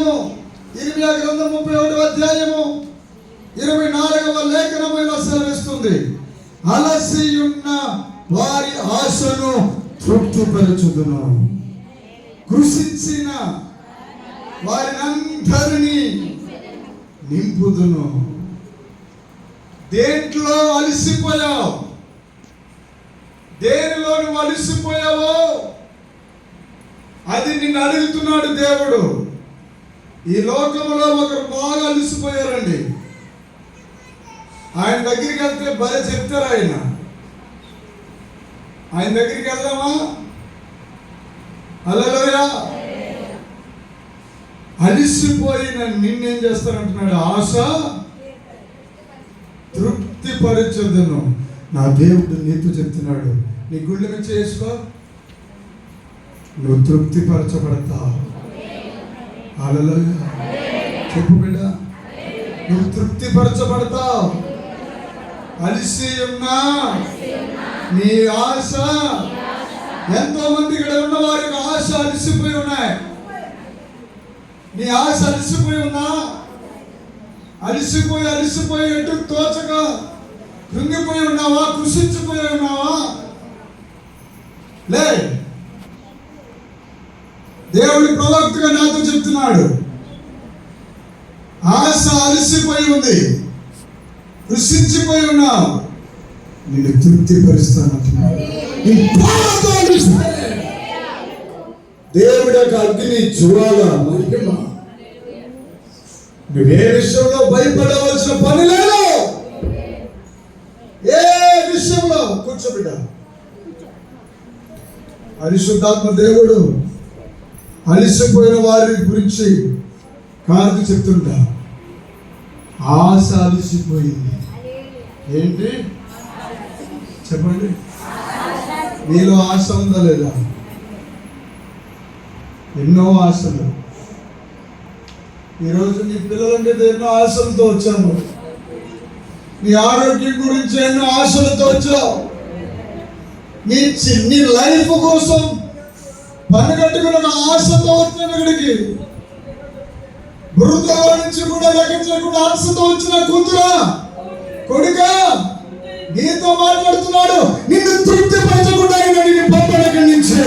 అధ్యాయము, ఇర్మియా గ్రంథం 31వ అధ్యాయము 24వ లేఖనము ఇలా సెలవిస్తుంది, అలసి ఉన్న వారి ఆశను తృప్తిపరచుదును, కృషించిన వారినందరినీ నింపుదును. దేంట్లో అలసిపోయావు? దేనిలో నువ్వు అలసిపోయావో అది నిన్ను అడుగుతున్నాడు దేవుడు. ఈ లోకంలో ఒకరు బాగా అలసిపోయారండి. ఆయన దగ్గరికి వెళ్తే భలే చెప్తారు. ఆయన దగ్గరికి వెళ్దామా? హల్లెలూయా. అలిసిపోయిన నిన్నేం చేస్తానంటున్నాడు? ఆశ తృప్తిపరచదును. నా దేవుడు నీతో చెప్తున్నాడు, నీ గుండె మీద చేసుకో, నువ్వు తృప్తిపరచబడతావు. హల్లెలూయా. చెప్పు బిడ్డ, నువ్వు తృప్తిపరచబడతావు. అలిసి ఉన్నా నీ ఆశ, ఎంతో మంది ఇక్కడ ఉన్న వారికి ఆశ అలిసిపోయి ఉన్నాయి. నీ ఆశ అలిసిపోయి ఉన్నా, అలిసిపోయి ఎటు తోచక కృంగిపోయి ఉన్నావా? కృషించిపోయి ఉన్నావా? లే, దేవుడి ప్రవక్తగా నాతో చెప్తున్నాడు, ఆశ అలిసిపోయి ఉంది, కృషించిపోయి ఉన్నావు, నిన్ను తృప్తిపరుస్తానంటున్నాడు. దేవుడి యొక్క అగ్ని జ్వాల మహిమ. నువ్వే విషయంలో భయపడవలసిన పని లేదు. ఏ విషయంలో కూర్చోబిడ్డ, పరిశుద్ధాత్మ దేవుడు అలిసిపోయిన వారి గురించి కాదు చెప్తుంటా. ఆశ అలిసిపోయింది. ఏంటి చెప్పండి? నీలో ఆశ ఉందా లేదా? ఎన్నో ఆశలు. ఈరోజు నీ పిల్లలంటే ఎన్నో ఆశలతో వచ్చాము. నీ ఆరోగ్యం గురించి ఎన్నో ఆశలతో వచ్చావు. నీ లైఫ్ కోసం పనిగట్టుకున్న ఆశతో వచ్చిన ఇక్కడికి. బృందంలో నుంచి కూడా లెక్కించకుండా ఆశతో వచ్చిన కూతురా, కొడుకా, నీతో మాట్లాడుతున్నాడు. నిన్ను తృప్తిపరచకుండా నిన్ను పంపడు ఇక్కడి నుంచి.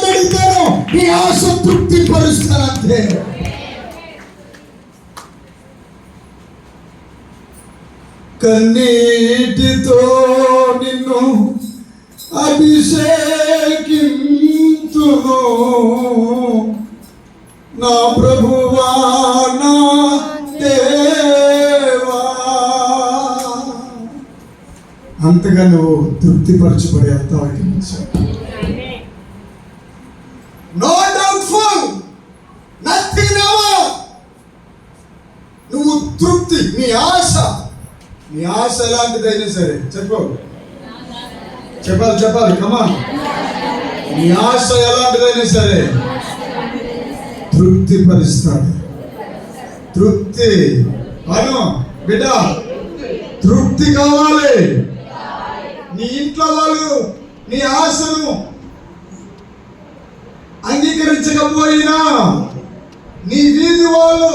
అడుగుతాను, నీ ఆశ తృప్తిపరుస్తానంతే. కన్నీటితో నిన్ను అభిషేకింతును నా ప్రభువా నా దేవా. అంతగా నువ్వు తృప్తిపరచబడి వెళ్తావు. No doubtful, nothing ever. నువ్వు తృప్తి, నీ ఆశ ఎలాంటిదైనా సరే చెప్పాలి కమా. నీ ఆశ ఎలాంటిదైనా సరే తృప్తిపరుస్తాడు. తృప్తి అను బిడ్డ, తృప్తి కావాలి. నీ ఇంట్లో వాళ్ళు నీ ఆశను అంగీకరించకపోయినా, నీ వీధి వాళ్ళు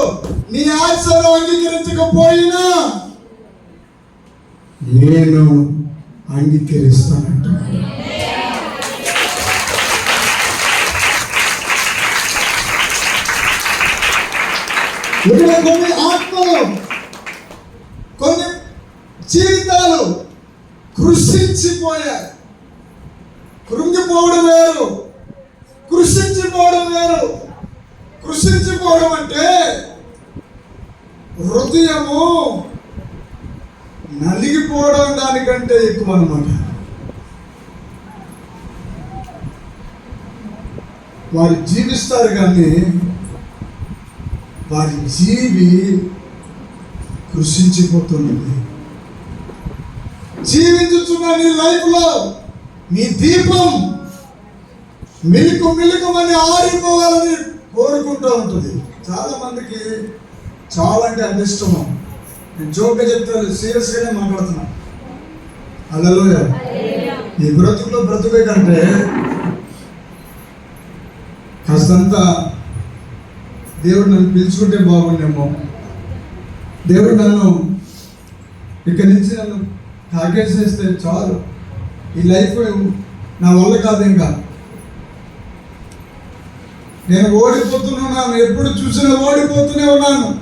నీ ఆశను అంగీకరించకపోయినా, నేను అంగీకరిస్తానంటున్నాను. ఇక్కడ కొన్ని ఆత్మలు, కొన్ని జీవితాలు కృషించిపోయాయి. కృంగిపోవడం వేరు, కృషించిపోవడం వేరు. కృషించిపోవడం అంటే హృదయము నలిగిపోవడం దానికంటే ఎక్కువ అన్నమాట. వారు జీవిస్తారు కానీ వారి జీవి కృషించిపోతున్నది. జీవించుతున్న నీ లైఫ్లో నీ దీపం మిలుకుమని ఆరిపోవాలని కోరుకుంటూ ఉంటుంది. చాలా మందికి చాలా అంటే అంత ఇష్టము. నేను జోక్గా చెప్తాను, సీరియస్గానే మాట్లాడుతున్నా. హల్లెలూయా. ఈ బ్రతుకులో బ్రతుకే కంటే కాస్తంత దేవుడు నన్ను పిలుచుకుంటే బాగుండేమో, దేవుడు నన్ను ఇక్కడి నుంచి నన్ను తాకేసేస్తే చాలు, ఈ లైఫ్ నా వల్ల కాదు, ఇంకా నేను ఓడిపోతున్నాను, ఎప్పుడు చూసినా ఓడిపోతూనే ఉన్నాను.